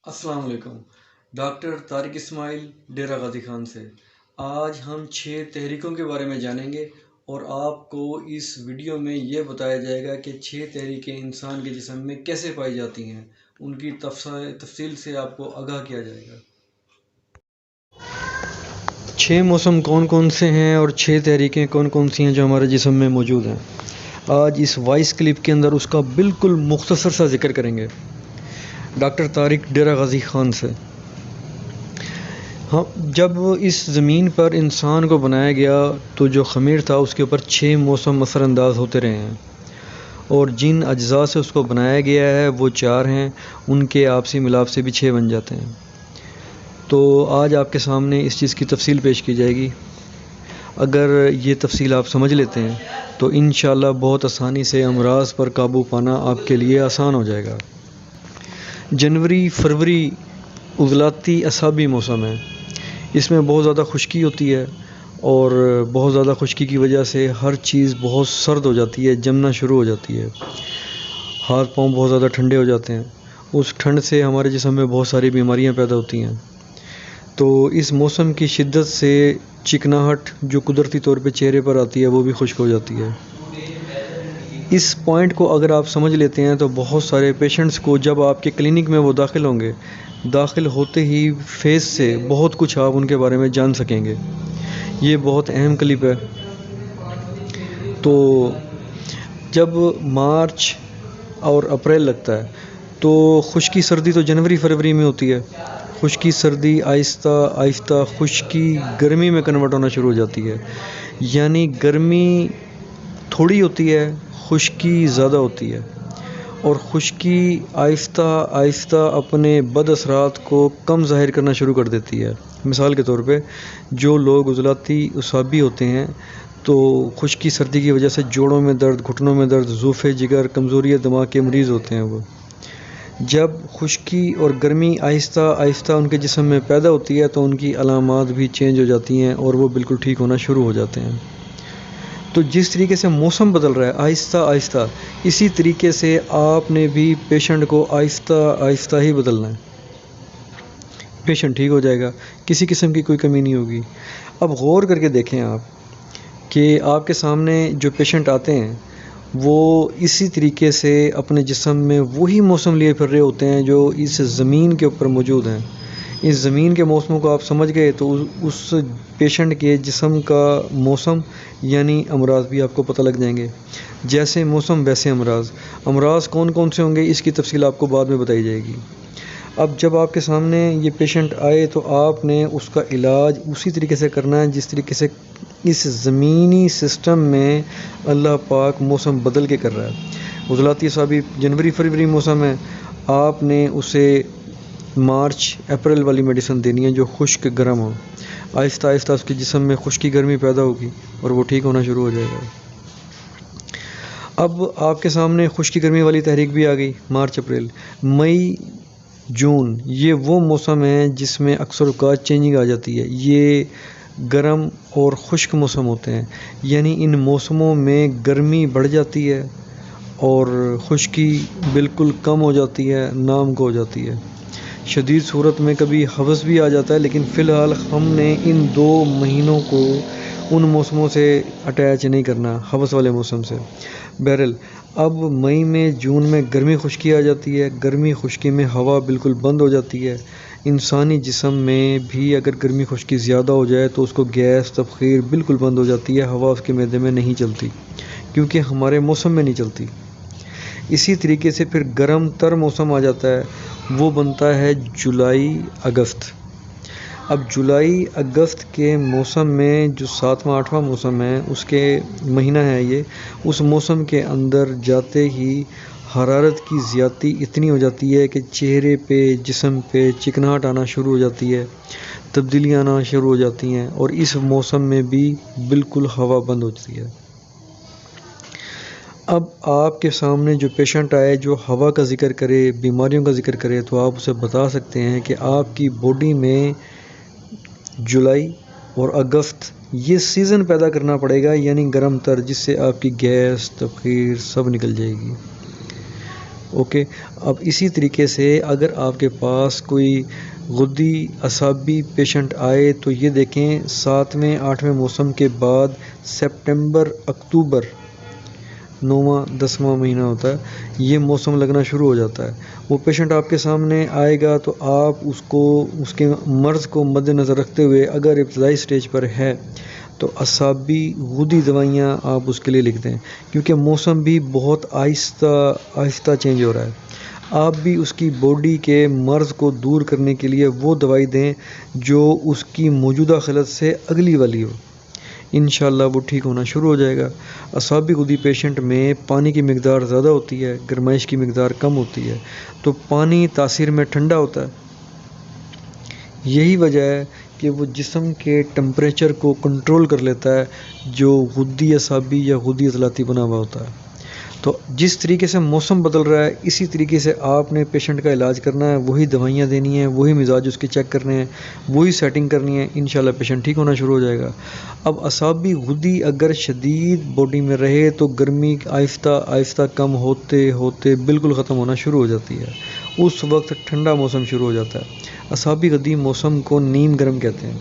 السلام علیکم۔ ڈاکٹر طارق اسماعیل ڈیرہ غازی خان سے آج ہم 6 تحریکوں کے بارے میں جانیں گے اور آپ کو اس ویڈیو میں یہ بتایا جائے گا کہ 6 تحریکیں انسان کے جسم میں کیسے پائی جاتی ہیں، ان کی تفصیل سے آپ کو آگاہ کیا جائے گا۔ 6 موسم کون کون سے ہیں اور 6 تحریکیں کون کون سی ہیں جو ہمارے جسم میں موجود ہیں، آج اس وائس کلپ کے اندر اس کا بالکل مختصر سا ذکر کریں گے ڈاکٹر طارق ڈیرہ غازی خان سے۔ جب اس زمین پر انسان کو بنایا گیا تو جو خمیر تھا اس کے اوپر 6 موسم اثر انداز ہوتے رہے ہیں، اور جن اجزاء سے اس کو بنایا گیا ہے وہ 4 ہیں، ان کے آپسی ملاپ سے بھی 6 بن جاتے ہیں۔ تو آج آپ کے سامنے اس چیز کی تفصیل پیش کی جائے گی۔ اگر یہ تفصیل آپ سمجھ لیتے ہیں تو انشاءاللہ بہت آسانی سے امراض پر قابو پانا آپ کے لیے آسان ہو جائے گا۔ جنوری فروری عضلاتی اعصابی موسم ہے، اس میں بہت زیادہ خشکی ہوتی ہے، اور بہت زیادہ خشکی کی وجہ سے ہر چیز بہت سرد ہو جاتی ہے، جمنا شروع ہو جاتی ہے، ہاتھ پاؤں بہت زیادہ ٹھنڈے ہو جاتے ہیں۔ اس ٹھنڈ سے ہمارے جسم میں بہت ساری بیماریاں پیدا ہوتی ہیں۔ تو اس موسم کی شدت سے چکناہٹ جو قدرتی طور پہ چہرے پر آتی ہے وہ بھی خشک ہو جاتی ہے۔ اس پوائنٹ کو اگر آپ سمجھ لیتے ہیں تو بہت سارے پیشنٹس کو جب آپ کے کلینک میں وہ داخل ہوں گے، داخل ہوتے ہی فیس سے بہت کچھ آپ ان کے بارے میں جان سکیں گے۔ یہ بہت اہم کلپ ہے۔ تو جب مارچ اور اپریل لگتا ہے تو خشکی سردی تو جنوری فروری میں ہوتی ہے، خشکی سردی آہستہ آہستہ خشکی گرمی میں کنورٹ ہونا شروع ہو جاتی ہے، یعنی گرمی تھوڑی ہوتی ہے، خشکی زیادہ ہوتی ہے، اور خشکی آہستہ آہستہ اپنے بد اثرات کو کم ظاہر کرنا شروع کر دیتی ہے۔ مثال کے طور پہ جو لوگ عضلاتی اعصابی ہوتے ہیں تو خشکی سردی کی وجہ سے جوڑوں میں درد، گھٹنوں میں درد، ضعف جگر، کمزوری دماغ کے مریض ہوتے ہیں۔ وہ جب خشکی اور گرمی آہستہ آہستہ ان کے جسم میں پیدا ہوتی ہے تو ان کی علامات بھی چینج ہو جاتی ہیں اور وہ بالکل ٹھیک ہونا شروع ہو جاتے ہیں۔ تو جس طریقے سے موسم بدل رہا ہے آہستہ آہستہ، اسی طریقے سے آپ نے بھی پیشنٹ کو آہستہ آہستہ ہی بدلنا ہے۔ پیشنٹ ٹھیک ہو جائے گا، کسی قسم کی کوئی کمی نہیں ہوگی۔ اب غور کر کے دیکھیں آپ کہ آپ کے سامنے جو پیشنٹ آتے ہیں وہ اسی طریقے سے اپنے جسم میں وہی موسم لیے پھر رہے ہوتے ہیں جو اس زمین کے اوپر موجود ہیں۔ اس زمین کے موسموں کو آپ سمجھ گئے تو اس پیشنٹ کے جسم کا موسم یعنی امراض بھی آپ کو پتہ لگ جائیں گے۔ جیسے موسم ویسے امراض۔ امراض کون کون سے ہوں گے اس کی تفصیل آپ کو بعد میں بتائی جائے گی۔ اب جب آپ کے سامنے یہ پیشنٹ آئے تو آپ نے اس کا علاج اسی طریقے سے کرنا ہے جس طریقے سے اس زمینی سسٹم میں اللہ پاک موسم بدل کے کر رہا ہے۔ عضلاتی اعصابی جنوری فروری موسم ہے، آپ نے اسے مارچ اپریل والی میڈیسن دینی ہے جو خشک گرم ہو۔ آہستہ آہستہ اس کے جسم میں خشکی گرمی پیدا ہوگی اور وہ ٹھیک ہونا شروع ہو جائے گا۔ اب آپ کے سامنے خشکی گرمی والی تحریک بھی آ گئی۔ مارچ اپریل، مئی جون یہ وہ موسم ہے جس میں اکثر اوقات چینجنگ آ جاتی ہے۔ یہ گرم اور خشک موسم ہوتے ہیں، یعنی ان موسموں میں گرمی بڑھ جاتی ہے اور خشکی بالکل کم ہو جاتی ہے، نام کو ہو جاتی ہے۔ شدید صورت میں کبھی ہوس بھی آ جاتا ہے، لیکن فی الحال ہم نے ان 2 مہینوں کو ان موسموں سے اٹیچ نہیں کرنا، ہوس والے موسم سے۔ بہرحال اب مئی میں جون میں گرمی خشکی آ جاتی ہے، گرمی خشکی میں ہوا بالکل بند ہو جاتی ہے۔ انسانی جسم میں بھی اگر گرمی خشکی زیادہ ہو جائے تو اس کو گیس تبخیر بالکل بند ہو جاتی ہے، ہوا اس کے معدے میں نہیں چلتی کیونکہ ہمارے موسم میں نہیں چلتی۔ اسی طریقے سے پھر گرم تر موسم آ جاتا ہے، وہ بنتا ہے جولائی اگست۔ اب جولائی اگست کے موسم میں جو 7واں 8واں موسم ہے، اس کے مہینہ ہے یہ، اس موسم کے اندر جاتے ہی حرارت کی زیادتی اتنی ہو جاتی ہے کہ چہرے پہ، جسم پہ چکناہٹ آنا شروع ہو جاتی ہے، تبدیلیاں آنا شروع ہو جاتی ہیں، اور اس موسم میں بھی بالکل ہوا بند ہو جاتی ہے۔ اب آپ کے سامنے جو پیشنٹ آئے جو ہوا کا ذکر کرے، بیماریوں کا ذکر کرے، تو آپ اسے بتا سکتے ہیں کہ آپ کی باڈی میں جولائی اور اگست یہ سیزن پیدا کرنا پڑے گا، یعنی گرم تر، جس سے آپ کی گیس تبخیر سب نکل جائے گی۔ اوکے. اب اسی طریقے سے اگر آپ کے پاس کوئی غدی اعصابی پیشنٹ آئے تو یہ دیکھیں 7ویں 8ویں موسم کے بعد سپٹمبر اکتوبر 9واں 10واں مہینہ ہوتا ہے، یہ موسم لگنا شروع ہو جاتا ہے. وہ پیشنٹ آپ کے سامنے آئے گا تو آپ اس کے مرض کو مد نظر رکھتے ہوئے اگر ابتدائی سٹیج پر ہے تو اعصابی غدی دوائیاں آپ اس کے لیے لکھ دیں، کیونکہ موسم بھی بہت آہستہ آہستہ چینج ہو رہا ہے. آپ بھی اس کی باڈی کے مرض کو دور کرنے کے لیے وہ دوائی دیں جو اس کی موجودہ خلط سے اگلی والی ہو. انشاءاللہ وہ ٹھیک ہونا شروع ہو جائے گا. اعصابی غدی پیشنٹ میں پانی کی مقدار زیادہ ہوتی ہے، گرمائش کی مقدار کم ہوتی ہے، تو پانی تاثیر میں ٹھنڈا ہوتا ہے. یہی وجہ ہے کہ وہ جسم کے ٹمپریچر کو کنٹرول کر لیتا ہے جو غدی اعصابی یا غدی عضلاتی بنا ہوا ہوتا ہے. تو جس طریقے سے موسم بدل رہا ہے اسی طریقے سے آپ نے پیشنٹ کا علاج کرنا ہے، وہی دوائیاں دینی ہیں، وہی مزاج اس کے چیک کرنے ہیں، وہی سیٹنگ کرنی ہے. انشاءاللہ پیشنٹ ٹھیک ہونا شروع ہو جائے گا. اب اعصابی غدی اگر شدید باڈی میں رہے تو گرمی آہستہ آہستہ کم ہوتے ہوتے بالکل ختم ہونا شروع ہو جاتی ہے. اس وقت ٹھنڈا موسم شروع ہو جاتا ہے. اعصابی غدی موسم کو نیم گرم کہتے ہیں،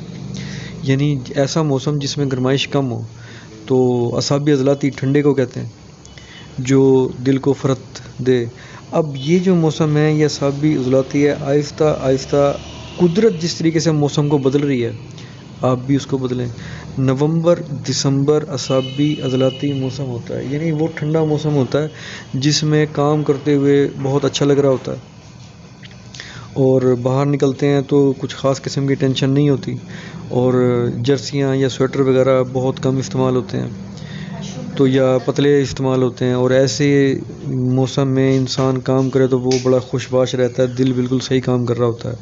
یعنی ایسا موسم جس میں گرمائش کم ہو. تو اعصابی عضلاتی ٹھنڈے کو کہتے ہیں جو دل کو فرت دے. اب یہ جو موسم ہے یہ اعصابی عضلاتی ہے. آہستہ آہستہ قدرت جس طریقے سے موسم کو بدل رہی ہے آپ بھی اس کو بدلیں. نومبر دسمبر اعصابی عضلاتی موسم ہوتا ہے، یعنی وہ ٹھنڈا موسم ہوتا ہے جس میں کام کرتے ہوئے بہت اچھا لگ رہا ہوتا ہے اور باہر نکلتے ہیں تو کچھ خاص قسم کی ٹینشن نہیں ہوتی، اور جرسیاں یا سویٹر وغیرہ بہت کم استعمال ہوتے ہیں تو یا پتلے استعمال ہوتے ہیں. اور ایسے موسم میں انسان کام کرے تو وہ بڑا خوش باش رہتا ہے، دل بالکل صحیح کام کر رہا ہوتا ہے.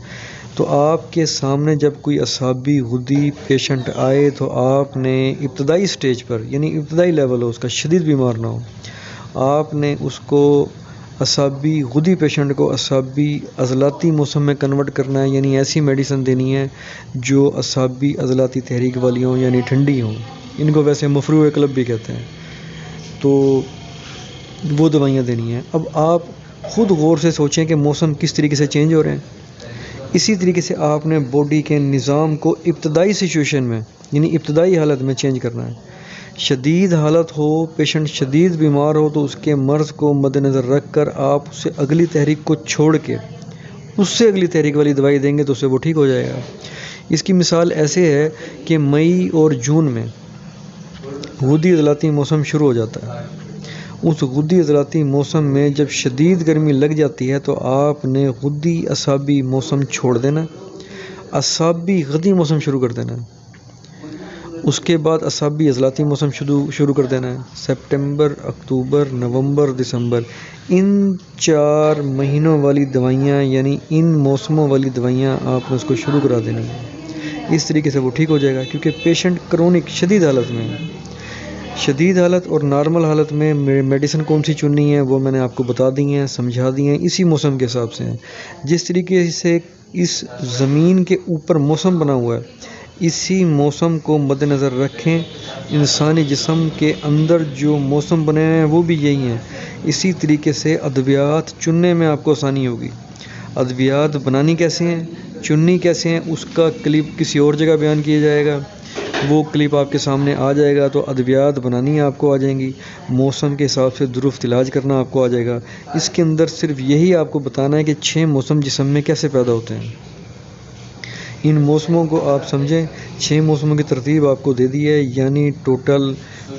تو آپ کے سامنے جب کوئی اعصابی غدی پیشنٹ آئے تو آپ نے ابتدائی سٹیج پر، یعنی ابتدائی لیول ہو اس کا، شدید بیمار نہ ہو، آپ نے اس کو اعصابی غدی پیشنٹ کو اعصابی عضلاتی موسم میں کنورٹ کرنا ہے. یعنی ایسی میڈیسن دینی ہے جو اعصابی عضلاتی تحریک والی ہوں، یعنی ٹھنڈی ہوں. ان کو ویسے مفروع قلب بھی کہتے ہیں. تو وہ دوائیاں دینی ہیں. اب آپ خود غور سے سوچیں کہ موسم کس طریقے سے چینج ہو رہے ہیں. اسی طریقے سے آپ نے باڈی کے نظام کو ابتدائی سچویشن میں، یعنی ابتدائی حالت میں چینج کرنا ہے. شدید حالت ہو، پیشنٹ شدید بیمار ہو تو اس کے مرض کو مد نظر رکھ کر آپ اسے اگلی تحریک کو چھوڑ کے اس سے اگلی تحریک والی دوائی دیں گے تو اسے وہ ٹھیک ہو جائے گا. اس کی مثال ایسے ہے کہ مئی اور جون میں غدی عضلاتی موسم شروع ہو جاتا ہے. اس غدی عضلاتی موسم میں جب شدید گرمی لگ جاتی ہے تو آپ نے غدی اعصابی موسم چھوڑ دینا، اعصابی غدی موسم شروع کر دینا. اس کے بعد اعصابی عضلاتی موسم شروع کر دینا ہے. سپٹمبر اکتوبر نومبر دسمبر ان 4 مہینوں والی دوائیاں، یعنی ان موسموں والی دوائیاں آپ نے اس کو شروع کرا دینی ہے. اس طریقے سے وہ ٹھیک ہو جائے گا، کیونکہ پیشنٹ کرونک شدید حالت میں ہے. شدید حالت اور نارمل حالت میں میڈیسن کون سی چننی ہے وہ میں نے آپ کو بتا دی ہیں، سمجھا دی ہیں. اسی موسم کے حساب سے ہیں. جس طریقے سے اس زمین کے اوپر موسم بنا ہوا ہے اسی موسم کو مد نظر رکھیں. انسانی جسم کے اندر جو موسم بنے ہیں وہ بھی یہی ہیں. اسی طریقے سے ادویات چننے میں آپ کو آسانی ہوگی. ادویات بنانی کیسے ہیں، چننی کیسے ہیں، اس کا کلپ کسی اور جگہ بیان کیا جائے گا. وہ کلپ آپ کے سامنے آ جائے گا تو ادویات بنانی آپ کو آ جائیں گی، موسم کے حساب سے درست علاج کرنا آپ کو آ جائے گا. اس کے اندر صرف یہی آپ کو بتانا ہے کہ 6 موسم جسم میں کیسے پیدا ہوتے ہیں. ان موسموں کو آپ سمجھیں. 6 موسموں کی ترتیب آپ کو دے دی ہے، یعنی ٹوٹل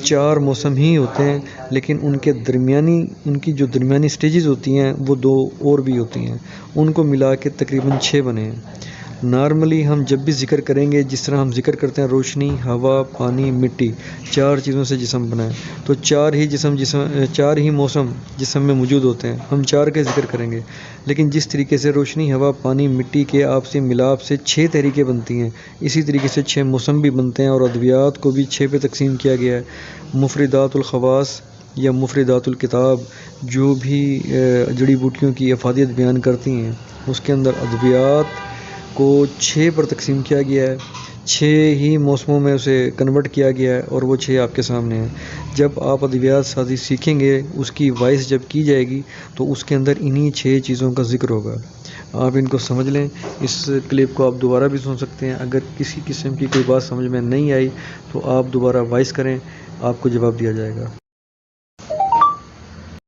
4 موسم ہی ہوتے ہیں، لیکن ان کی جو درمیانی سٹیجز ہوتی ہیں وہ 2 اور بھی ہوتی ہیں. ان کو ملا کے تقریباً 6 بنے ہیں. نارملی ہم جب بھی ذکر کریں گے جس طرح ہم ذکر کرتے ہیں روشنی، ہوا، پانی، مٹی، 4 چیزوں سے جسم بنا ہے، تو 4 ہی موسم جسم میں موجود ہوتے ہیں. ہم 4 کے ذکر کریں گے، لیکن جس طریقے سے روشنی، ہوا، پانی، مٹی کے آپسی ملاپ سے 6 تحریکیں بنتی ہیں، اسی طریقے سے 6 موسم بھی بنتے ہیں. اور ادویات کو بھی 6 پہ تقسیم کیا گیا ہے. مفردات الخواص یا مفردات الکتاب جو بھی جڑی بوٹیوں کی افادیت بیان کرتی ہیں، اس کے اندر ادویات کو 6 پر تقسیم کیا گیا ہے، 6 ہی موسموں میں اسے کنورٹ کیا گیا ہے اور وہ 6 آپ کے سامنے ہیں۔ جب آپ ادویات سازی سیکھیں گے، اس کی وائس جب کی جائے گی تو اس کے اندر انہی 6 چیزوں کا ذکر ہوگا۔ آپ ان کو سمجھ لیں۔ اس کلپ کو آپ دوبارہ بھی سن سکتے ہیں۔ اگر کسی قسم کی کوئی بات سمجھ میں نہیں آئی تو آپ دوبارہ وائس کریں، آپ کو جواب دیا جائے گا۔